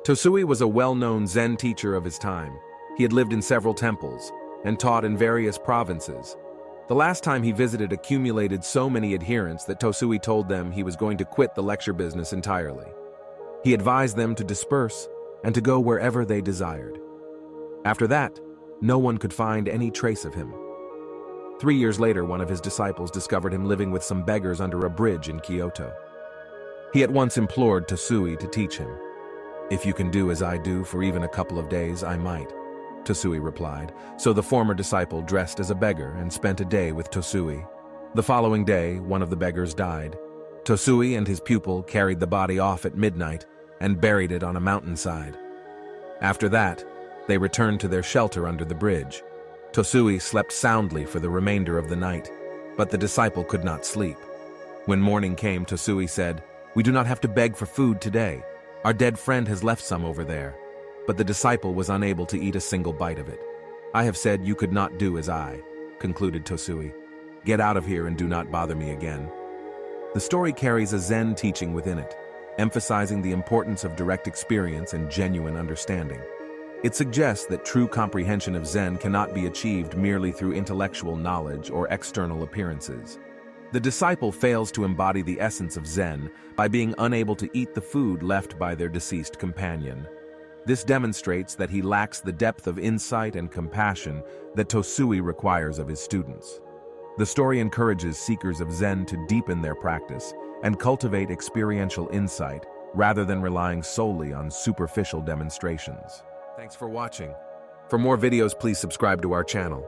Tosui was a well-known Zen teacher of his time. He had lived in several temples and taught in various provinces. The last time he visited accumulated so many adherents that Tosui told them he was going to quit the lecture business entirely. He advised them to disperse and to go wherever they desired. After that, no one could find any trace of him. 3 years later, one of his disciples discovered him living with some beggars under a bridge in Kyoto. He at once implored Tosui to teach him. "If you can do as I do for even a couple of days, I might," Tosui replied. So the former disciple dressed as a beggar and spent a day with Tosui. The following day, one of the beggars died. Tosui and his pupil carried the body off at midnight and buried it on a mountainside. After that, they returned to their shelter under the bridge. Tosui slept soundly for the remainder of the night, but the disciple could not sleep. When morning came, Tosui said, "We do not have to beg for food today. Our dead friend has left some over there." But the disciple was unable to eat a single bite of it. "I have said you could not do as I," concluded Tosui. "Get out of here and do not bother me again." The story carries a Zen teaching within it, emphasizing the importance of direct experience and genuine understanding. It suggests that true comprehension of Zen cannot be achieved merely through intellectual knowledge or external appearances. The disciple fails to embody the essence of Zen by being unable to eat the food left by their deceased companion. This demonstrates that he lacks the depth of insight and compassion that Tosui requires of his students. The story encourages seekers of Zen to deepen their practice and cultivate experiential insight rather than relying solely on superficial demonstrations. Thanks for watching. For more videos, please subscribe to our channel.